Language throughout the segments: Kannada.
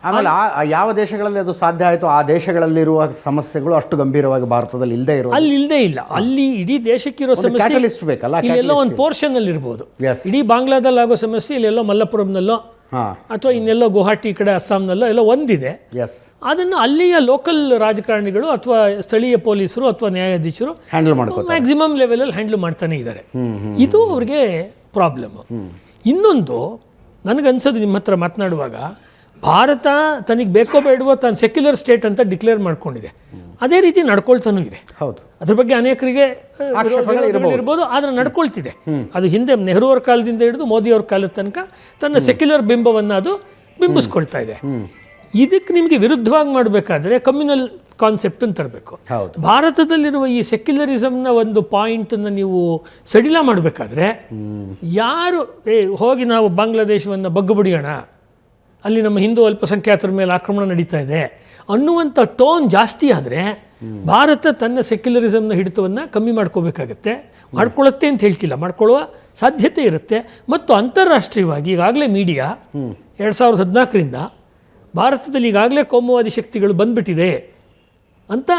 ಆಮೇಲೆ ಯಾವ ದೇಶಗಳಲ್ಲಿ ಅದು ಸಾಧ್ಯ ಆಯಿತು ಆ ದೇಶಗಳಲ್ಲಿರುವ ಸಮಸ್ಯೆಗಳು ಅಷ್ಟು ಗಂಭೀರವಾಗಿ ಭಾರತದಲ್ಲಿ ಇಲ್ಲದೆ ಇರೋ ಅಲ್ಲಿ ಇಲ್ಲದೇ ಇಲ್ಲ. ಅಲ್ಲಿ ಇಡೀ ದೇಶಕ್ಕಿರೋ ಸಮಸ್ಯೆ ಕ್ಯಾಟಲಿಸ್ಟ್ ಬೇಕಲ್ಲ, ಇಲ್ಲೆಲ್ಲೋ ಒಂದು ಪೋರ್ಷನ್ ಅಲ್ಲಿ ಇರ್ಬೋದು. ಇಡೀ ಬಾಂಗ್ಲಾದಲ್ಲಿ ಆಗೋ ಸಮಸ್ಯೆ ಇಲ್ಲೆಲ್ಲೋ ಮಲ್ಲಪುರಂನಲ್ಲೋ ಅಥವಾ ಇನ್ನೆಲ್ಲೋ ಗುವಾಹಟಿ ಕಡೆ ಅಸ್ಸಾಂನಲ್ಲೋ ಎಲ್ಲೋ ಒಂದಿದೆ. ಅದನ್ನು ಅಲ್ಲಿಯ ಲೋಕಲ್ ರಾಜಕಾರಣಿಗಳು ಅಥವಾ ಸ್ಥಳೀಯ ಪೊಲೀಸರು ಅಥವಾ ನ್ಯಾಯಾಧೀಶರು ಹ್ಯಾಂಡಲ್ ಮಾಡ್ತಾರೆ, ಮ್ಯಾಕ್ಸಿಮಮ್ ಲೆವೆಲಲ್ಲಿ ಹ್ಯಾಂಡಲ್ ಮಾಡ್ತಾನೆ ಇದ್ದಾರೆ. ಇದು ಅವ್ರಿಗೆ ಪ್ರಾಬ್ಲಮ್. ಇನ್ನೊಂದು ನನಗನ್ಸೋದು ನಿಮ್ಮ ಹತ್ರ ಮಾತನಾಡುವಾಗ, ಭಾರತ ತನಗೆ ಬೇಕೋ ಬೇಡವೋ ತಾನು ಸೆಕ್ಯುಲರ್ ಸ್ಟೇಟ್ ಅಂತ ಡಿಕ್ಲೇರ್ ಮಾಡ್ಕೊಂಡಿದೆ, ಅದೇ ರೀತಿ ನಡ್ಕೊಳ್ತಾನೂ ಇದೆ. ಹೌದು, ಅದ್ರ ಬಗ್ಗೆ ಅನೇಕರಿಗೆ ಇರ್ಬೋದು, ಆದರೆ ನಡ್ಕೊಳ್ತಿದೆ. ಅದು ಹಿಂದೆ ನೆಹರು ಅವ್ರ ಕಾಲದಿಂದ ಹಿಡಿದು ಮೋದಿ ಅವ್ರ ಕಾಲದ ತನಕ ತನ್ನ ಸೆಕ್ಯುಲರ್ ಬಿಂಬವನ್ನು ಅದು ಬಿಂಬಿಸ್ಕೊಳ್ತಾ ಇದೆ. ಇದಕ್ಕೆ ನಿಮಗೆ ವಿರುದ್ಧವಾಗಿ ಮಾಡಬೇಕಾದ್ರೆ ಕಮ್ಯುನಲ್ ಕಾನ್ಸೆಪ್ಟ್ ಅಂತ ತರಬೇಕು. ಭಾರತದಲ್ಲಿರುವ ಈ ಸೆಕ್ಯುಲರಿಸಮ್ನ ಒಂದು ಪಾಯಿಂಟನ್ನು ನೀವು ಸಡಿಲ ಮಾಡಬೇಕಾದ್ರೆ ಯಾರು ಹೋಗಿ ನಾವು ಬಾಂಗ್ಲಾದೇಶವನ್ನು ಬಗ್ಗುಬಿಡಿಯೋಣ, ಅಲ್ಲಿ ನಮ್ಮ ಹಿಂದೂ ಅಲ್ಪಸಂಖ್ಯಾತರ ಮೇಲೆ ಆಕ್ರಮಣ ನಡೀತಾ ಇದೆ ಅನ್ನುವಂಥ ಟೋನ್ ಜಾಸ್ತಿ ಆದರೆ ಭಾರತ ತನ್ನ ಸೆಕ್ಯುಲರಿಸಮ್ನ ಹಿಡಿತವನ್ನು ಕಮ್ಮಿ ಮಾಡ್ಕೋಬೇಕಾಗತ್ತೆ. ಮಾಡ್ಕೊಳ್ಳುತ್ತೆ ಅಂತ ಹೇಳ್ತಿಲ್ಲ, ಮಾಡ್ಕೊಳ್ಳುವ ಸಾಧ್ಯತೆ ಇರುತ್ತೆ. ಮತ್ತು ಅಂತಾರಾಷ್ಟ್ರೀಯವಾಗಿ ಈಗಾಗಲೇ ಮೀಡಿಯಾ 2014ರಿಂದ ಭಾರತದಲ್ಲಿ ಈಗಾಗಲೇ ಕೋಮುವಾದಿ ಶಕ್ತಿಗಳು ಬಂದ್ಬಿಟ್ಟಿದೆ ಅಂತ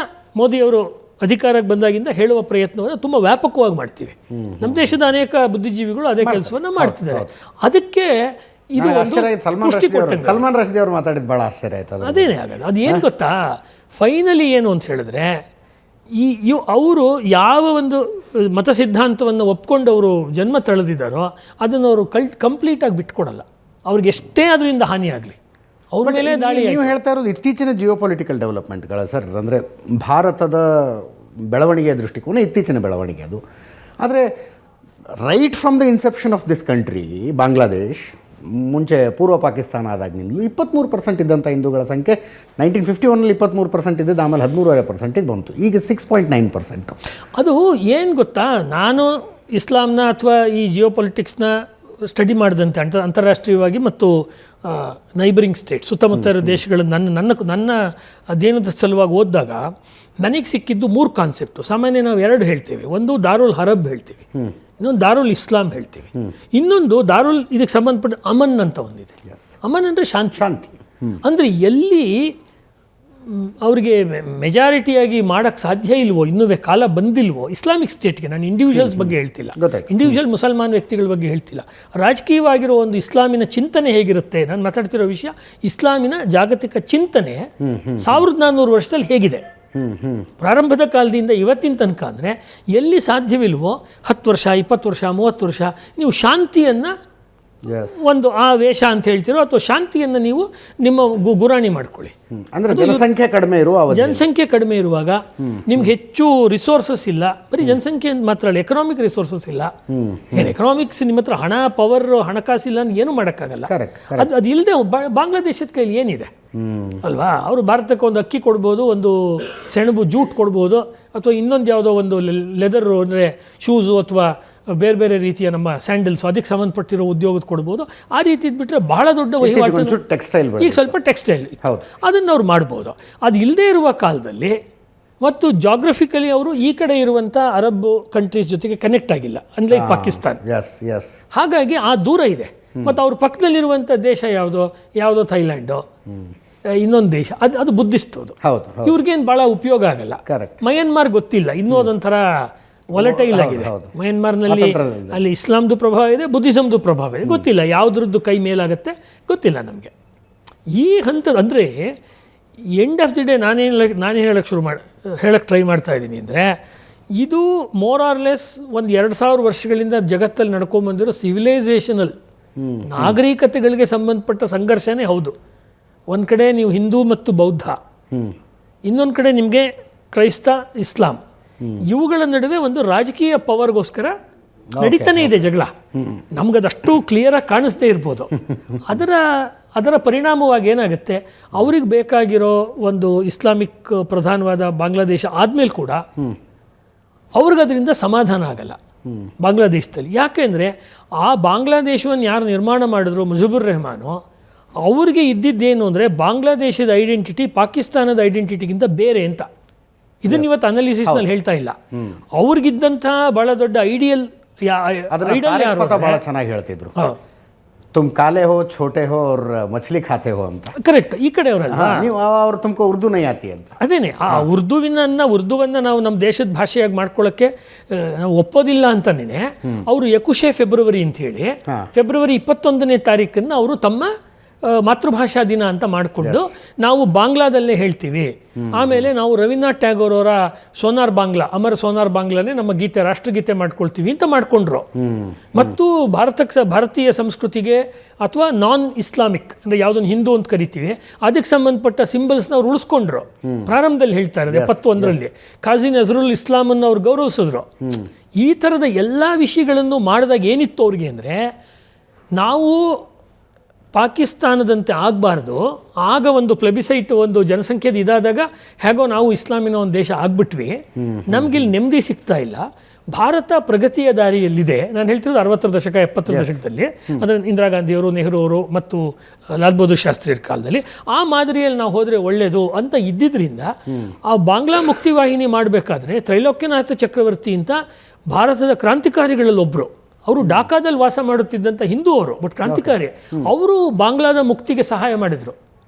ಮೋದಿಯವರು ಅಧಿಕಾರಕ್ಕೆ ಬಂದಾಗಿಂದ ಹೇಳುವ ಪ್ರಯತ್ನವನ್ನು ತುಂಬ ವ್ಯಾಪಕವಾಗಿ ಮಾಡ್ತೀವಿ. ನಮ್ಮ ದೇಶದ ಅನೇಕ ಬುದ್ಧಿಜೀವಿಗಳು ಅದೇ ಕೆಲಸವನ್ನು ಮಾಡ್ತಿದ್ದಾರೆ. ಅದಕ್ಕೆ ಇದು ಸಲ್ಮಾನ್ ರಶ್ದಿ ಅವರು ಮಾತಾಡಿದ ಭಾಳ ಆಶ್ಚರ್ಯ ಆಯ್ತು. ಅದೇನೇ ಆಗೋದು. ಅದು ಏನು ಗೊತ್ತಾ, ಫೈನಲಿ ಏನು ಅಂತ ಹೇಳಿದ್ರೆ ಅವರು ಯಾವ ಒಂದು ಮತ ಸಿದ್ಧಾಂತವನ್ನು ಒಪ್ಕೊಂಡು ಅವರು ಜನ್ಮ ತಳೆದಿದ್ದಾರೋ ಅದನ್ನು ಅವರು ಕಂಪ್ಲೀಟಾಗಿ ಬಿಟ್ಕೊಡಲ್ಲ. ಅವ್ರಿಗೆ ಎಷ್ಟೇ ಅದರಿಂದ ಹಾನಿಯಾಗಲಿ ಅವ್ರ ಮೇಲೆ ದಾಳಿ. ನೀವು ಹೇಳ್ತಾ ಇರೋದು ಇತ್ತೀಚಿನ ಜಿಯೋ ಪೊಲಿಟಿಕಲ್ ಡೆವಲಪ್ಮೆಂಟ್ಗಳ ಸರ್, ಅಂದರೆ ಭಾರತದ ಬೆಳವಣಿಗೆಯ ದೃಷ್ಟಿಕೋನ ಇತ್ತೀಚಿನ ಬೆಳವಣಿಗೆ ಅದು. ಆದರೆ right from the inception of this country Bangladesh, ಮುಂಚೆ ಪೂರ್ವ ಪಾಕಿಸ್ತಾನ ಆದಾಗಿನಿಂದಲೂ 23% ಇದ್ದಂಥ ಹಿಂದೂಗಳ ಸಂಖ್ಯೆ 1951ನಲ್ಲಿ 23% ಇದ್ದಿದ್ದು, ಆಮೇಲೆ 13% ಬಂತು, ಈಗ 6.9%. ಅದು ಏನು ಗೊತ್ತಾ, ನಾನು ಇಸ್ಲಾಂನ ಅಥವಾ ಈ ಜಿಯೋ ಪೊಲಿಟಿಕ್ಸ್ನ ಸ್ಟಡಿ ಮಾಡಿದಂತೆ ಅಂತಾರಾಷ್ಟ್ರೀಯವಾಗಿ ಮತ್ತು ನೈಬರಿಂಗ್ ಸ್ಟೇಟ್ ಸುತ್ತಮುತ್ತ ಇರೋ ದೇಶಗಳು ನನ್ನ ಅಧ್ಯಯನದ ಸಲುವಾಗಿ ಓದಿದಾಗ ನನಗೆ ಸಿಕ್ಕಿದ್ದು 3 ಕಾನ್ಸೆಪ್ಟು. ಸಾಮಾನ್ಯ ನಾವು 2 ಹೇಳ್ತೀವಿ. ಒಂದು ದಾರುಲ್ ಹರಬ್ ಹೇಳ್ತೀವಿ, ಇನ್ನೊಂದು ದಾರುಲ್ ಇಸ್ಲಾಂ ಹೇಳ್ತೀವಿ, ಇನ್ನೊಂದು ದಾರುಲ್ ಇದಕ್ಕೆ ಸಂಬಂಧಪಟ್ಟ ಅಮನ್ ಅಂತ ಒಂದಿದೆ. ಅಮನ್ ಅಂದರೆ ಶಾಂತಿ. ಅಂದರೆ ಎಲ್ಲಿ ಅವರಿಗೆ ಮೆಜಾರಿಟಿಯಾಗಿ ಮಾಡೋಕ್ಕೆ ಸಾಧ್ಯ ಇಲ್ವೋ, ಇನ್ನೂ ಕಾಲ ಬಂದಿಲ್ವೋ ಇಸ್ಲಾಮಿಕ್ ಸ್ಟೇಟ್ಗೆ, ನಾನು ಇಂಡಿವಿಜುವಲ್ಸ್ ಬಗ್ಗೆ ಹೇಳ್ತಿಲ್ಲ, ಇಂಡಿವಿಜುವಲ್ ಮುಸಲ್ಮಾನ್ ವ್ಯಕ್ತಿಗಳ ಬಗ್ಗೆ ಹೇಳ್ತಿಲ್ಲ, ರಾಜಕೀಯವಾಗಿರೋ ಒಂದು ಇಸ್ಲಾಮಿನ ಚಿಂತನೆ ಹೇಗಿರುತ್ತೆ, ನಾನು ಮಾತಾಡ್ತಿರೋ ವಿಷಯ ಇಸ್ಲಾಮಿನ ಜಾಗತಿಕ ಚಿಂತನೆ 1400 ವರ್ಷದಲ್ಲಿ ಹೇಗಿದೆ ಪ್ರಾರಂಭದ ಕಾಲದಿಂದ ಇವತ್ತಿನ ತನಕ. ಅಂದರೆ ಎಲ್ಲಿ ಸಾಧ್ಯವಿಲ್ವೋ 10 ವರ್ಷ 20 ವರ್ಷ 30 ವರ್ಷ ನೀವು ಶಾಂತಿಯನ್ನು ಒಂದು ಆ ವೇಷ ಅಂತ ಹೇಳ್ತಿರೋ ಅಥವಾ ಶಾಂತಿಯನ್ನು ನೀವು ನಿಮ್ಮ ಗುರಾಣಿ ಮಾಡ್ಕೊಳ್ಳಿ. ಅಂದರೆ ಜನಸಂಖ್ಯೆ ಕಡಿಮೆ ಇರುವಾಗ ನಿಮ್ಗೆ ಹೆಚ್ಚು ರಿಸೋರ್ಸಸ್ ಇಲ್ಲ, ಬರೀ ಜನಸಂಖ್ಯೆ ಮಾತ್ರ ಅಲ್ಲ, ಎಕನಾಮಿಕ್ ರಿಸೋರ್ಸಸ್ ಇಲ್ಲ. ಎಕನಾಮಿಕ್ಸ್ ನಿಮ್ಮ ಹತ್ರ ಹಣ, ಪವರ್, ಹಣಕಾಸಿಲ್ಲ ಅಂತ ಏನೂ ಮಾಡೋಕ್ಕಾಗಲ್ಲ. ಅದು ಇಲ್ಲದೆ ಬಾಂಗ್ಲಾದೇಶದ ಕೈಲಿ ಏನಿದೆ ಅಲ್ವಾ? ಅವರು ಭಾರತಕ್ಕೆ ಒಂದು ಅಕ್ಕಿ ಕೊಡ್ಬೋದು, ಒಂದು ಸೆಣಬು ಜೂಟ್ ಕೊಡ್ಬೋದು, ಅಥವಾ ಇನ್ನೊಂದು ಯಾವುದೋ ಒಂದು ಲೆದರ್ ಅಂದರೆ ಶೂಸು ಅಥವಾ ಬೇರೆ ಬೇರೆ ರೀತಿಯ ನಮ್ಮ ಸ್ಯಾಂಡಲ್ಸು ಅದಕ್ಕೆ ಸಂಬಂಧಪಟ್ಟಿರೋ ಉದ್ಯೋಗದ ಕೊಡ್ಬೋದು. ಆ ರೀತಿ ಇದ್ಬಿಟ್ರೆ ಬಹಳ ದೊಡ್ಡ ವಹಿವಾಟು. ಈಗ ಸ್ವಲ್ಪ ಟೆಕ್ಸ್ಟೈಲ್ ಅದನ್ನು ಅವ್ರು ಮಾಡ್ಬೋದು. ಅದು ಇಲ್ಲದೇ ಇರುವ ಕಾಲದಲ್ಲಿ ಮತ್ತು ಜಾಗ್ರಫಿಕಲಿ ಅವರು ಈ ಕಡೆ ಇರುವಂಥ ಅರಬ್ ಕಂಟ್ರೀಸ್ ಜೊತೆಗೆ ಕನೆಕ್ಟ್ ಆಗಿಲ್ಲ, ಅನ್ಲೈಕ್ ಪಾಕಿಸ್ತಾನ್. ಹಾಗಾಗಿ ಆ ದೂರ ಇದೆ. ಮತ್ತು ಅವ್ರ ಪಕ್ಕದಲ್ಲಿರುವಂಥ ದೇಶ ಯಾವುದೋ ಥೈಲ್ಯಾಂಡು, ಇನ್ನೊಂದು ದೇಶ ಅದು ಬುದ್ಧಿಸ್ಟ್. ಅದು ಇವ್ರಿಗೇನು ಭಾಳ ಉಪಯೋಗ ಆಗಲ್ಲ. ಮಯನ್ಮಾರ್ ಗೊತ್ತಿಲ್ಲ, ಇನ್ನೂ ಅದೊಂಥರ ವಾಲಟೈಲ್ ಆಗಿದೆ. ಮಯನ್ಮಾರ್ನಲ್ಲಿ ಅಲ್ಲಿ ಇಸ್ಲಾಂದು ಪ್ರಭಾವ ಇದೆ, ಬುದ್ಧಿಸಮ್ದು ಪ್ರಭಾವ ಇದೆ, ಗೊತ್ತಿಲ್ಲ ಯಾವುದ್ರದ್ದು ಕೈ ಮೇಲಾಗತ್ತೆ ಗೊತ್ತಿಲ್ಲ ನಮಗೆ. ಈ ಹಂತದ ಅಂದರೆ ಎಂಡ್ ಆಫ್ ದಿ ಡೇ ನಾನೇ ಹೇಳಕ್ಕೆ ಟ್ರೈ ಮಾಡ್ತಾ ಇದ್ದೀನಿ ಅಂದರೆ, ಇದು ಮೋರ್ ಆರ್ ಲೆಸ್ ಒಂದು 2000 ವರ್ಷಗಳಿಂದ ಜಗತ್ತಲ್ಲಿ ನಡ್ಕೊಂಬಂದಿರೋ ಸಿವಿಲೈಸೇಷನಲ್ ನಾಗರಿಕತೆಗಳಿಗೆ ಸಂಬಂಧಪಟ್ಟ ಸಂಘರ್ಷನೇ ಹೌದು. ಒಂದು ಕಡೆ ನೀವು ಹಿಂದೂ ಮತ್ತು ಬೌದ್ಧ, ಇನ್ನೊಂದು ಕಡೆ ನಿಮಗೆ ಕ್ರೈಸ್ತ, ಇಸ್ಲಾಂ, ಇವುಗಳ ನಡುವೆ ಒಂದು ರಾಜಕೀಯ ಪವರ್ಗೋಸ್ಕರ ನಡೀತಾನೆ ಇದೆ ಜಗಳ. ನಮಗದಷ್ಟು ಕ್ಲಿಯರಾಗಿ ಕಾಣಿಸ್ದೇ ಇರ್ಬೋದು. ಅದರ ಪರಿಣಾಮವಾಗಿ ಏನಾಗುತ್ತೆ, ಅವ್ರಿಗೆ ಬೇಕಾಗಿರೋ ಒಂದು ಇಸ್ಲಾಮಿಕ್ ಪ್ರಧಾನವಾದ ಬಾಂಗ್ಲಾದೇಶ ಆದಮೇಲೆ ಕೂಡ ಅವ್ರಿಗದರಿಂದ ಸಮಾಧಾನ ಆಗಲ್ಲ ಬಾಂಗ್ಲಾದೇಶದಲ್ಲಿ. ಯಾಕೆಂದರೆ ಆ ಬಾಂಗ್ಲಾದೇಶವನ್ನು ಯಾರು ನಿರ್ಮಾಣ ಮಾಡಿದ್ರು, ಮುಜಿಬುರ್ ರೆಹಮಾನು, ಅವ್ರಿಗೆ ಇದ್ದಿದ್ದೇನು ಅಂದರೆ ಬಾಂಗ್ಲಾದೇಶದ ಐಡೆಂಟಿಟಿ ಪಾಕಿಸ್ತಾನದ ಐಡೆಂಟಿಟಿಗಿಂತ ಬೇರೆ ಅಂತ. ಇದನ್ನು ಇವತ್ತು ಅನಾಲಿಸಿಸ್ನಲ್ಲಿ ಹೇಳ್ತಾ ಇಲ್ಲ. ಅವ್ರಿಗಿದ್ದಂಥ ಭಾಳ ದೊಡ್ಡ ಐಡಿಯಲ್ ಭಾಳ ಚೆನ್ನಾಗಿ ಹೇಳ್ತಿದ್ರು. ತುಮ್ ಕಾಲೆ ಹೋ ಛೋಟೆ ಹೋ ಅವ್ರ ಮछಲಿ ಖಾತೆ ಹೋ ಅಂತ. ಕರೆಕ್ಟ್, ಈ ಕಡೆಯವರಲ್ಲ ನೀವು ಅವ್ರು ತುಮಕೋ ಉರ್ದು ನೈ ಆತಿ ಅಂತ. ಅದೇನೆ, ಆ ಉರ್ದುವನ್ನು ನಾವು ನಮ್ಮ ದೇಶದ ಭಾಷೆಯಾಗಿ ಮಾಡ್ಕೊಳ್ಳೋಕ್ಕೆ ನಾವು ಒಪ್ಪೋದಿಲ್ಲ ಅಂತನೇ ಅವರು 21 ಫೆಬ್ರವರಿ ಅಂಥೇಳಿ ಫೆಬ್ರವರಿ 21ನೇ ತಾರೀಕನ್ನು ಅವರು ತಮ್ಮ ಮಾತೃಭಾಷಾ ದಿನ ಅಂತ ಮಾಡಿಕೊಂಡು ನಾವು ಬಾಂಗ್ಲಾದಲ್ಲೇ ಹೇಳ್ತೀವಿ. ಆಮೇಲೆ ನಾವು ರವೀಂದ್ರನಾಥ್ ಟ್ಯಾಗೋರ್ ಅವರ ಸೋನಾರ್ ಬಾಂಗ್ಲಾ, ಅಮರ ಸೋನಾರ್ ಬಾಂಗ್ಲಾನೇ ನಮ್ಮ ಗೀತೆ, ರಾಷ್ಟ್ರಗೀತೆ ಮಾಡ್ಕೊಳ್ತೀವಿ ಅಂತ ಮಾಡ್ಕೊಂಡ್ರು. ಮತ್ತು ಭಾರತೀಯ ಸಂಸ್ಕೃತಿಗೆ ಅಥವಾ ನಾನ್ ಇಸ್ಲಾಮಿಕ್ ಅಂದರೆ ಯಾವುದನ್ನು ಹಿಂದೂ ಅಂತ ಕರಿತೀವಿ ಅದಕ್ಕೆ ಸಂಬಂಧಪಟ್ಟ ಸಿಂಬಲ್ಸ್ನ ಅವ್ರು ಉಳಿಸ್ಕೊಂಡ್ರು. ಪ್ರಾರಂಭದಲ್ಲಿ ಹೇಳ್ತಾ ಇರೋದು 71ರಲ್ಲಿ ಖಾಜಿ ನಜರುಲ್ ಇಸ್ಲಾಮನ್ನು ಅವ್ರು ಗೌರವಿಸಿದ್ರು. ಈ ಥರದ ಎಲ್ಲ ವಿಷಯಗಳನ್ನು ಮಾಡಿದಾಗ ಏನಿತ್ತು ಅವ್ರಿಗೆ ಅಂದರೆ, ನಾವು ಪಾಕಿಸ್ತಾನದಂತೆ ಆಗಬಾರ್ದು, ಆಗ ಒಂದು ಪ್ಲೆಬಿಸೈಟ್, ಒಂದು ಜನಸಂಖ್ಯೆದ ಇದಾದಾಗ ಹೇಗೋ ನಾವು ಇಸ್ಲಾಮಿನ ಒಂದು ದೇಶ ಆಗ್ಬಿಟ್ವಿ, ನಮಗಿಲ್ಲಿ ನೆಮ್ಮದಿ ಸಿಗ್ತಾ ಇಲ್ಲ, ಭಾರತ ಪ್ರಗತಿಯ ದಾರಿಯಲ್ಲಿದೆ. ನಾನು ಹೇಳ್ತಿರೋದು 60ರ ದಶಕ 70ರ ದಶಕದಲ್ಲಿ, ಅಂದರೆ ಇಂದಿರಾ ಗಾಂಧಿಯವರು, ನೆಹರು ಅವರು ಮತ್ತು ಲಾಲ್ ಬಹದ್ದೂರ್ ಶಾಸ್ತ್ರಿಯರ ಕಾಲದಲ್ಲಿ ಆ ಮಾದರಿಯಲ್ಲಿ ನಾವು ಹೋದರೆ ಒಳ್ಳೆಯದು ಅಂತ ಇದ್ದಿದ್ದರಿಂದ ಆ ಬಾಂಗ್ಲಾ ಮುಕ್ತಿವಾಹಿನಿ ಮಾಡಬೇಕಾದ್ರೆ ತ್ರೈಲೋಕ್ಯನಾಥ ಚಕ್ರವರ್ತಿ ಅಂತ ಭಾರತದ ಕ್ರಾಂತಿಕಾರಿಗಳಲ್ಲೊಬ್ಬರು, ಅವರು ಢಾಕಾದಲ್ಲಿ ವಾಸ ಮಾಡುತ್ತಿದ್ದಂಥ ಹಿಂದೂ ಅವರು, ಬಟ್ ಕ್ರಾಂತಿಕಾರಿ, ಅವರು ಬಾಂಗ್ಲಾದ ಮುಕ್ತಿಗೆ ಸಹಾಯ ಮಾಡಿದರು.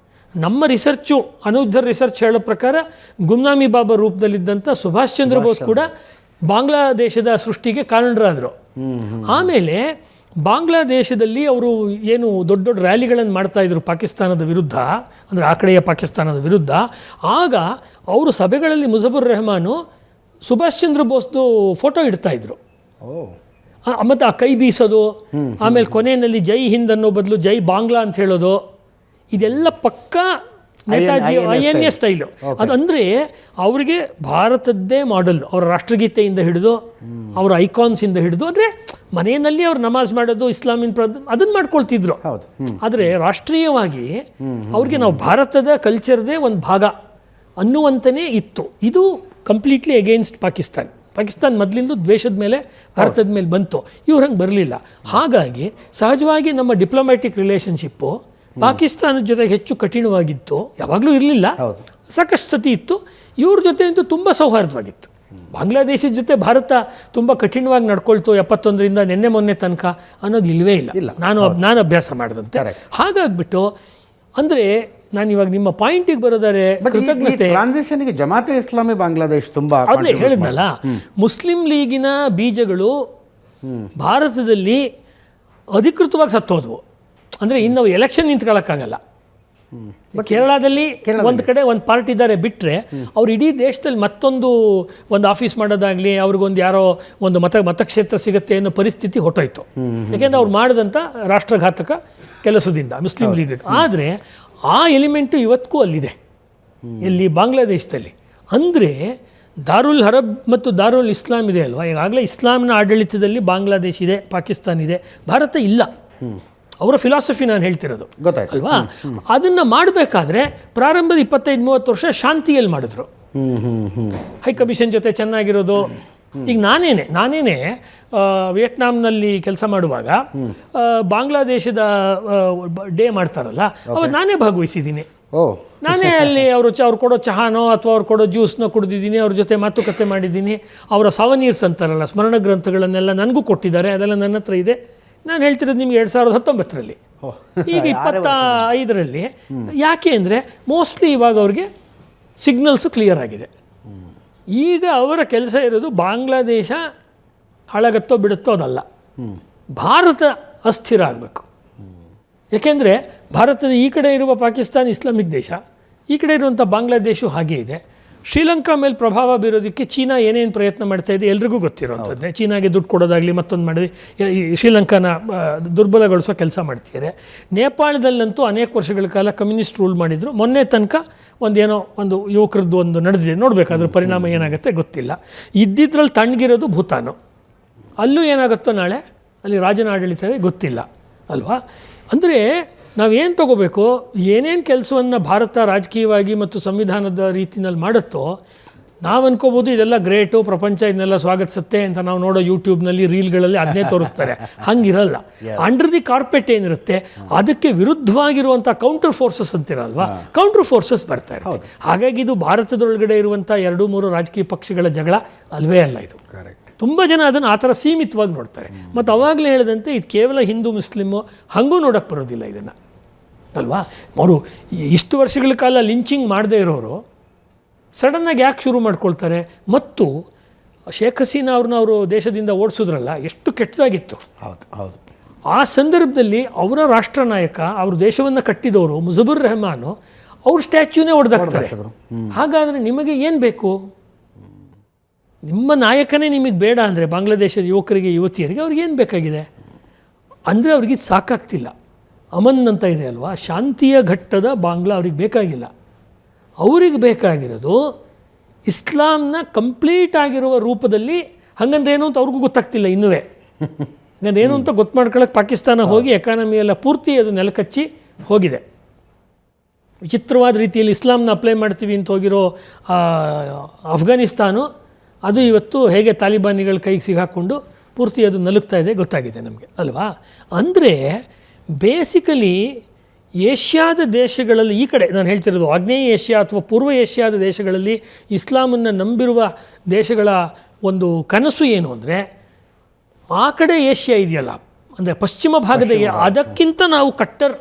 ನಮ್ಮ ರಿಸರ್ಚು, ಅನುದ್ಧರ್ ರಿಸರ್ಚ್ ಹೇಳೋ ಪ್ರಕಾರ ಗುಮ್ನಾಮಿ ಬಾಬಾ ರೂಪದಲ್ಲಿದ್ದಂಥ ಸುಭಾಷ್ ಚಂದ್ರ ಬೋಸ್ ಕೂಡ ಬಾಂಗ್ಲಾದೇಶದ ಸೃಷ್ಟಿಗೆ ಕಾರಣರಾದರು. ಆಮೇಲೆ ಬಾಂಗ್ಲಾದೇಶದಲ್ಲಿ ಅವರು ಏನು ದೊಡ್ಡ ದೊಡ್ಡ ರ್ಯಾಲಿಗಳನ್ನು ಮಾಡ್ತಾಯಿದ್ರು ಪಾಕಿಸ್ತಾನದ ವಿರುದ್ಧ, ಅಂದರೆ ಆ ಕಡೆಯ ಪಾಕಿಸ್ತಾನದ ವಿರುದ್ಧ. ಆಗ ಅವರು ಸಭೆಗಳಲ್ಲಿ ಮುಜಫರ್ ರೆಹಮಾನು ಸುಭಾಷ್ ಚಂದ್ರ ಬೋಸ್ದು ಫೋಟೋ ಇಡ್ತಾಯಿದ್ರು. ಮತ್ತು ಆ ಕೈ ಬೀಸೋದು, ಆಮೇಲೆ ಕೊನೆಯಲ್ಲಿ ಜೈ ಹಿಂದ್ ಅನ್ನೋ ಬದಲು ಜೈ ಬಾಂಗ್ಲಾ ಅಂತ ಹೇಳೋದು, ಇದೆಲ್ಲ ಪಕ್ಕಾ ನೇತಾಜಿ INA ಸ್ಟೈಲು. ಅದಂದರೆ ಅವರಿಗೆ ಭಾರತದ್ದೇ ಮಾಡೆಲ್, ಅವರ ರಾಷ್ಟ್ರಗೀತೆಯಿಂದ ಹಿಡಿದು ಅವರ ಐಕಾನ್ಸಿಂದ ಹಿಡಿದು, ಅಂದರೆ ಮನೆಯಲ್ಲಿ ಅವ್ರು ನಮಾಜ್ ಮಾಡೋದು, ಇಸ್ಲಾಮಿನ್ ಅದನ್ನು ಮಾಡ್ಕೊಳ್ತಿದ್ರು. ಆದರೆ ರಾಷ್ಟ್ರೀಯವಾಗಿ ಅವ್ರಿಗೆ ನಾವು ಭಾರತದ ಕಲ್ಚರ್ದೇ ಒಂದು ಭಾಗ ಅನ್ನುವಂತನೇ ಇತ್ತು. ಇದು ಕಂಪ್ಲೀಟ್ಲಿ ಅಗೇನ್ಸ್ಟ್ ಪಾಕಿಸ್ತಾನ ಮೊದಲಿಂದ ದ್ವೇಷದ ಮೇಲೆ ಭಾರತದ ಮೇಲೆ ಬಂತು. ಇವ್ರು ಹಂಗೆ ಬರಲಿಲ್ಲ. ಹಾಗಾಗಿ ಸಹಜವಾಗಿ ನಮ್ಮ ಡಿಪ್ಲೊಮ್ಯಾಟಿಕ್ ರಿಲೇಷನ್ಶಿಪ್ಪು ಪಾಕಿಸ್ತಾನದ ಜೊತೆಗೆ ಹೆಚ್ಚು ಕಠಿಣವಾಗಿತ್ತು. ಯಾವಾಗಲೂ ಇರಲಿಲ್ಲ, ಸಾಕಷ್ಟು ಸತಿ ಇತ್ತು. ಇವ್ರ ಜೊತೆ ಅಂತೂ ತುಂಬ ಸೌಹಾರ್ದವಾಗಿತ್ತು. ಬಾಂಗ್ಲಾದೇಶದ ಜೊತೆ ಭಾರತ ತುಂಬ ಕಠಿಣವಾಗಿ ನಡ್ಕೊಳ್ತು 71ರಿಂದ ನಿನ್ನೆ ಮೊನ್ನೆ ತನಕ ಅನ್ನೋದು ಇಲ್ಲವೇ ಇಲ್ಲ, ನಾನು ಅಭ್ಯಾಸ ಮಾಡಿದಂತೆ. ಹಾಗಾಗ್ಬಿಟ್ಟು ಅಂದರೆ ನಾನು ಇವಾಗ ನಿಮ್ಮ ಪಾಯಿಂಟಿಗೆ ಬರೋದಾರೆ, ಕೃತಜ್ಞತೆ ಟ್ರಾನ್ಸಿಷನ್ಗೆ ಜಮಾತೆ ಇಸ್ಲಾಮಿ ಬಾಂಗ್ಲಾದೇಶ ತುಂಬ ಅದೇ ಹೇಳಿದ್ನಲ್ಲ, ಮುಸ್ಲಿಂ ಲೀಗಿನ ಬೀಜಗಳು ಭಾರತದಲ್ಲಿ ಅಧಿಕೃತವಾಗಿ ಸತ್ತೋದ್ವು. ಅಂದರೆ ಇನ್ನು ಎಲೆಕ್ಷನ್ ನಿಂತ್ಕೊಳ್ಳೋಕ್ಕಾಗಲ್ಲ. ಕೇರಳದಲ್ಲಿ ಒಂದು ಕಡೆ ಒಂದು ಪಾರ್ಟಿ ಇದ್ದಾರೆ ಬಿಟ್ಟರೆ, ಅವ್ರು ಇಡೀ ದೇಶದಲ್ಲಿ ಮತ್ತೊಂದು ಆಫೀಸ್ ಮಾಡೋದಾಗಲಿ, ಅವ್ರಿಗೊಂದು ಯಾರೋ ಒಂದು ಮತಕ್ಷೇತ್ರ ಸಿಗುತ್ತೆ ಅನ್ನೋ ಪರಿಸ್ಥಿತಿ ಹೊಟ್ಟೋಯ್ತು. ಯಾಕೆಂದರೆ ಅವ್ರು ಮಾಡಿದಂಥ ರಾಷ್ಟ್ರಘಾತಕ ಕೆಲಸದಿಂದ ಮುಸ್ಲಿಂ ಲೀಗ್. ಆದರೆ ಆ ಎಲಿಮೆಂಟು ಇವತ್ತಿಗೂ ಅಲ್ಲಿದೆ, ಎಲ್ಲಿ ಬಾಂಗ್ಲಾದೇಶದಲ್ಲಿ. ಅಂದರೆ ದಾರುಲ್ ಹರಬ್ ಮತ್ತು ದಾರುಲ್ ಇಸ್ಲಾಂ ಇದೆ ಅಲ್ವಾ, ಈಗಾಗಲೇ ಇಸ್ಲಾಂನ ಆಡಳಿತದಲ್ಲಿ ಬಾಂಗ್ಲಾದೇಶ ಇದೆ, ಪಾಕಿಸ್ತಾನ ಇದೆ, ಭಾರತ ಇಲ್ಲ. ಅವರ ಫಿಲಾಸಫಿ ನಾನು ಹೇಳ್ತಿರೋದು ಅಲ್ವಾ. ಅದನ್ನು ಮಾಡಬೇಕಾದ್ರೆ ಪ್ರಾರಂಭದ 25-30 ವರ್ಷ ಶಾಂತಿಯಲ್ಲಿ ಮಾಡಿದ್ರು. ಹೈಕಮಿಷನ್ ಜೊತೆ ಚೆನ್ನಾಗಿರೋದು. ಈಗ ನಾನೇನೆ ವಿಯೆಟ್ನಾಂನಲ್ಲಿ ಕೆಲಸ ಮಾಡುವಾಗ ಬಾಂಗ್ಲಾದೇಶದ ಡೇ ಮಾಡ್ತಾರಲ್ಲ, ಅವಾಗ ನಾನೇ ಭಾಗವಹಿಸಿದ್ದೀನಿ. ನಾನೇ ಅಲ್ಲಿ ಅವ್ರು ಕೊಡೋ ಚಹಾನೋ ಅಥವಾ ಅವ್ರು ಕೊಡೋ ಜ್ಯೂಸ್ನೋ ಕುಡಿದಿದ್ದೀನಿ, ಅವ್ರ ಜೊತೆ ಮಾತುಕತೆ ಮಾಡಿದ್ದೀನಿ. ಅವರ ಸಾವನೀರ್ಸ್ ಅಂತಾರಲ್ಲ, ಸ್ಮರಣ ಗ್ರಂಥಗಳನ್ನೆಲ್ಲ ನನಗೂ ಕೊಟ್ಟಿದ್ದಾರೆ, ಅದೆಲ್ಲ ನನ್ನ ಹತ್ರ ಇದೆ. ನಾನು ಹೇಳ್ತಿರೋದು ನಿಮಗೆ 2019ರಲ್ಲಿ, ಈಗ 25ರಲ್ಲಿ. ಯಾಕೆ ಅಂದರೆ ಮೋಸ್ಟ್ಲಿ ಇವಾಗ ಅವ್ರಿಗೆ ಸಿಗ್ನಲ್ಸು ಕ್ಲಿಯರ್ ಆಗಿದೆ. ಈಗ ಅವರ ಕೆಲಸ ಇರೋದು ಬಾಂಗ್ಲಾದೇಶ ಹಾಳಾಗತ್ತೋ ಬಿಡುತ್ತೋ ಅದಲ್ಲ, ಭಾರತ ಅಸ್ಥಿರ ಆಗಬೇಕು. ಯಾಕೆಂದರೆ ಭಾರತದ ಈ ಕಡೆ ಇರುವ ಪಾಕಿಸ್ತಾನ ಇಸ್ಲಾಮಿಕ್ ದೇಶ, ಈ ಕಡೆ ಇರುವಂಥ ಬಾಂಗ್ಲಾದೇಶ ಹಾಗೇ ಇದೆ. ಶ್ರೀಲಂಕಾ ಮೇಲೆ ಪ್ರಭಾವ ಬೀರೋದಕ್ಕೆ ಚೀನಾ ಏನೇನು ಪ್ರಯತ್ನ ಮಾಡ್ತಾ ಇದೆ ಎಲ್ರಿಗೂ ಗೊತ್ತಿರೋವಂಥದ್ದೇ. ಚೀನಾಗೆ ದುಡ್ಡು ಕೊಡೋದಾಗಲಿ ಮತ್ತೊಂದು ಮಾಡಿ ಶ್ರೀಲಂಕಾನ ದುರ್ಬಲಗೊಳಿಸೋ ಕೆಲಸ ಮಾಡ್ತಿದ್ದಾರೆ. ನೇಪಾಳದಲ್ಲಂತೂ ಅನೇಕ ವರ್ಷಗಳ ಕಾಲ ಕಮ್ಯುನಿಸ್ಟ್ ರೂಲ್ ಮಾಡಿದರು. ಮೊನ್ನೆ ತನಕ ಒಂದು ಯುವಕರದ್ದು ಒಂದು ನಡೆದಿದೆ, ನೋಡಬೇಕಾದ್ರೆ ಪರಿಣಾಮ ಏನಾಗುತ್ತೆ ಗೊತ್ತಿಲ್ಲ. ಇದ್ದಿದ್ರಲ್ಲಿ ತಣ್ಣಗಿರೋದು ಭೂತಾನು, ಅಲ್ಲೂ ಏನಾಗುತ್ತೋ ನಾಳೆ, ಅಲ್ಲಿ ರಾಜನ ಆಡಳಿತವೇ ಗೊತ್ತಿಲ್ಲ ಅಲ್ವಾ. ಅಂದರೆ ನಾವೇನು ತಗೋಬೇಕು, ಏನೇನು ಕೆಲಸವನ್ನು ಭಾರತ ರಾಜಕೀಯವಾಗಿ ಮತ್ತು ಸಂವಿಧಾನದ ರೀತಿಯಲ್ಲಿ ಮಾಡುತ್ತೋ, ನಾವು ಅನ್ಕೋಬೋದು ಇದೆಲ್ಲ ಗ್ರೇಟು, ಪ್ರಪಂಚ ಇದನ್ನೆಲ್ಲ ಸ್ವಾಗತಿಸುತ್ತೆ ಅಂತ. ನಾವು ನೋಡೋ ಯೂಟ್ಯೂಬ್ನಲ್ಲಿ ರೀಲ್ಗಳಲ್ಲಿ ಅದನ್ನೇ ತೋರಿಸ್ತಾರೆ. ಹಂಗಿರಲ್ಲ. ಅಂಡರ್ ದಿ ಕಾರ್ಪೆಟ್ ಏನಿರುತ್ತೆ ಅದಕ್ಕೆ ವಿರುದ್ಧವಾಗಿರುವಂಥ ಕೌಂಟರ್ ಫೋರ್ಸಸ್ ಅಂತಿರಲ್ವಾ, ಕೌಂಟರ್ ಫೋರ್ಸಸ್ ಬರ್ತಾ ಇರುತ್ತೆ. ಹಾಗಾಗಿ ಇದು ಭಾರತದೊಳಗಡೆ ಇರುವಂಥ 2-3 ರಾಜಕೀಯ ಪಕ್ಷಗಳ ಜಗಳ ಅಲ್ವೇ ಅಲ್ಲ ಇದು. ಕರೆಕ್ಟ್. ತುಂಬ ಜನ ಅದನ್ನು ಆ ಥರ ಸೀಮಿತವಾಗಿ ನೋಡ್ತಾರೆ. ಮತ್ತು ಅವಾಗಲೇ ಹೇಳಿದಂತೆ ಇದು ಕೇವಲ ಹಿಂದೂ ಮುಸ್ಲಿಮು ಹಾಗೂ ನೋಡೋಕ್ಕೆ ಬರೋದಿಲ್ಲ ಇದನ್ನು ಅಲ್ವಾ. ಅವರು ಇಷ್ಟು ವರ್ಷಗಳ ಕಾಲ ಲಿಂಚಿಂಗ್ ಮಾಡದೇ ಇರೋರು ಸಡನ್ನಾಗಿ ಯಾಕೆ ಶುರು ಮಾಡ್ಕೊಳ್ತಾರೆ? ಮತ್ತು ಶೇಖ್ ಹಸೀನಾ ಅವ್ರನ್ನ ಅವರು ದೇಶದಿಂದ ಓಡಿಸಿದ್ರಲ್ಲ, ಎಷ್ಟು ಕೆಟ್ಟದಾಗಿತ್ತು. ಹೌದು ಹೌದು. ಆ ಸಂದರ್ಭದಲ್ಲಿ ಅವರ ರಾಷ್ಟ್ರ ನಾಯಕ, ಅವರು ದೇಶವನ್ನು ಕಟ್ಟಿದವರು ಮುಜಬುರ್ ರೆಹಮಾನು, ಅವ್ರ ಸ್ಟ್ಯಾಚ್ಯೂನೇ ಹೊಡೆದಾಕ್ತಾರೆ. ಹಾಗಾದರೆ ನಿಮಗೆ ಏನು ಬೇಕು? ನಿಮ್ಮ ನಾಯಕನೇ ನಿಮಗೆ ಬೇಡ ಅಂದರೆ ಬಾಂಗ್ಲಾದೇಶದ ಯುವಕರಿಗೆ ಯುವತಿಯರಿಗೆ ಅವ್ರಿಗೆ ಏನು ಬೇಕಾಗಿದೆ ಅಂದರೆ ಅವ್ರಿಗೆ ಸಾಕಾಗ್ತಿಲ್ಲ. ಅಮನ್ ಅಂತ ಇದೆ ಅಲ್ವಾ, ಶಾಂತಿಯ ಘಟ್ಟದ ಬಾಂಗ್ಲಾ ಅವ್ರಿಗೆ ಬೇಕಾಗಿಲ್ಲ. ಅವ್ರಿಗೆ ಬೇಕಾಗಿರೋದು ಇಸ್ಲಾಂನ ಕಂಪ್ಲೀಟ್ ಆಗಿರುವ ರೂಪದಲ್ಲಿ. ಹಂಗಂದ್ರೆ ಏನು ಅಂತ ಅವ್ರಿಗೂ ಗೊತ್ತಾಗ್ತಿಲ್ಲ ಇನ್ನೂ. ಹಂಗಂದ್ರೆ ಏನು ಅಂತ ಗೊತ್ತು ಮಾಡ್ಕೊಳ್ಳೋಕೆ ಪಾಕಿಸ್ತಾನ ಹೋಗಿ ಎಕಾನಮಿ ಎಲ್ಲ ಪೂರ್ತಿ ಅದು ನೆಲಕಚ್ಚಿ ಹೋಗಿದೆ. ವಿಚಿತ್ರವಾದ ರೀತಿಯಲ್ಲಿ ಇಸ್ಲಾಂನ ಅಪ್ಲೈ ಮಾಡ್ತೀವಿ ಅಂತ ಹೋಗಿರೋ ಅಫ್ಘಾನಿಸ್ತಾನು ಅದು ಇವತ್ತು ಹೇಗೆ ತಾಲಿಬಾನಿಗಳ ಕೈಗೆ ಸಿಗಾಕೊಂಡು ಪೂರ್ತಿ ಅದು ನಲುಗ್ತಾ ಇದೆ ಗೊತ್ತಾಗಿದೆ ನಮಗೆ ಅಲ್ವಾ. ಅಂದರೆ ಬೇಸಿಕಲಿ ಏಷ್ಯಾದ ದೇಶಗಳಲ್ಲಿ, ಈ ಕಡೆ ನಾನು ಹೇಳ್ತಿರೋದು ಆಗ್ನೇಯ ಏಷ್ಯಾ ಅಥವಾ ಪೂರ್ವ ಏಷ್ಯಾದ ದೇಶಗಳಲ್ಲಿ ಇಸ್ಲಾಮನ್ನು ನಂಬಿರುವ ದೇಶಗಳ ಒಂದು ಕನಸು ಏನು ಅಂದರೆ, ಆ ಕಡೆ ಏಷ್ಯಾ ಇದೆಯಲ್ಲ, ಅಂದರೆ ಪಶ್ಚಿಮ ಭಾಗದ ಅದಕ್ಕಿಂತ ನಾವು ಕಟ್ಟರ್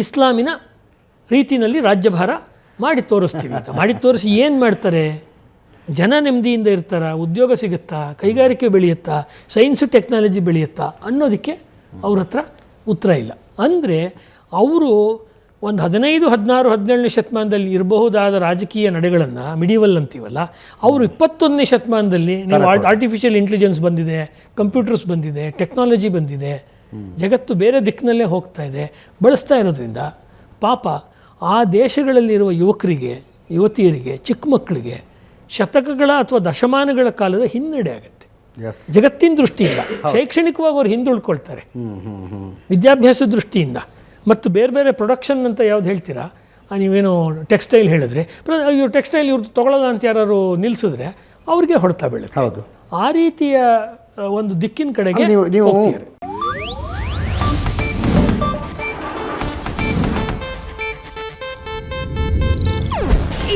ಇಸ್ಲಾಮಿನ ರೀತಿಯಲ್ಲಿ ರಾಜ್ಯಭಾರ ಮಾಡಿ ತೋರಿಸ್ತೀವಿ ಅಂತ. ಮಾಡಿ ತೋರಿಸಿ ಏನು ಮಾಡ್ತಾರೆ? ಜನ ನೆಮ್ಮದಿಯಿಂದ ಇರ್ತಾರ, ಉದ್ಯೋಗ ಸಿಗುತ್ತಾ, ಕೈಗಾರಿಕೆ ಬೆಳೆಯುತ್ತಾ, ಸೈನ್ಸು ಟೆಕ್ನಾಲಜಿ ಬೆಳೆಯುತ್ತಾ ಅನ್ನೋದಕ್ಕೆ ಅವ್ರ ಹತ್ರ ಉತ್ತರ ಇಲ್ಲ. ಅಂದರೆ ಅವರು ಒಂದು 15, 16, 17ನೇ ಶತಮಾನದಲ್ಲಿ ಇರಬಹುದಾದ ರಾಜಕೀಯ ನಡೆಗಳನ್ನು, ಮಿಡಿವಲ್ ಅಂತೀವಲ್ಲ, ಅವರು 21ನೇ ಶತಮಾನದಲ್ಲಿ ನೀವು ಆರ್ಟಿಫಿಷಿಯಲ್ ಇಂಟೆಲಿಜೆನ್ಸ್ ಬಂದಿದೆ, ಕಂಪ್ಯೂಟರ್ಸ್ ಬಂದಿದೆ, ಟೆಕ್ನಾಲಜಿ ಬಂದಿದೆ, ಜಗತ್ತು ಬೇರೆ ದಿಕ್ಕಿನಲ್ಲೇ ಹೋಗ್ತಾ ಇದೆ, ಬಳಸ್ತಾ ಇರೋದ್ರಿಂದ ಪಾಪ ಆ ದೇಶಗಳಲ್ಲಿರುವ ಯುವಕರಿಗೆ, ಯುವತಿಯರಿಗೆ, ಚಿಕ್ಕ ಮಕ್ಕಳಿಗೆ ಶತಕಗಳ ಅಥವಾ ದಶಮಾನಗಳ ಕಾಲದ ಹಿನ್ನಡೆ ಆಗುತ್ತೆ. ಜಗತ್ತಿನ ದೃಷ್ಟಿಯಿಂದ ಶೈಕ್ಷಣಿಕವಾಗಿ ಅವ್ರು ಹಿಂದುಳ್ಕೊಳ್ತಾರೆ, ವಿದ್ಯಾಭ್ಯಾಸ ದೃಷ್ಟಿಯಿಂದ. ಮತ್ತು ಬೇರೆ ಬೇರೆ ಪ್ರೊಡಕ್ಷನ್ ಅಂತ ಯಾವ್ದು ಹೇಳ್ತೀರಾ, ನೀವೇನು ಟೆಕ್ಸ್ಟೈಲ್ ಹೇಳಿದ್ರೆ, ಇವ್ರು ಟೆಕ್ಸ್ಟೈಲ್ ಇವ್ರದ್ದು ತೊಗೊಳ್ಳೋಲ್ಲ ಅಂತ ಯಾರು ನಿಲ್ಲಿಸಿದ್ರೆ ಅವ್ರಿಗೆ ಹೊಡೆತ ಬೀಳುತ್ತೆ. ಹೌದು, ಆ ರೀತಿಯ ಒಂದು ದಿಕ್ಕಿನ ಕಡೆಗೆ ಹೋಗ್ತಿದ್ದಾರೆ.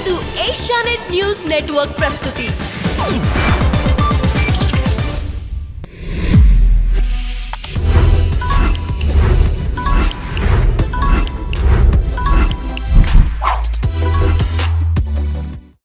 ಇದು ಏಷ್ಯಾನೆಟ್ ನ್ಯೂಸ್ ನೆಟ್ವರ್ಕ್ ಪ್ರಸ್ತುತಿ.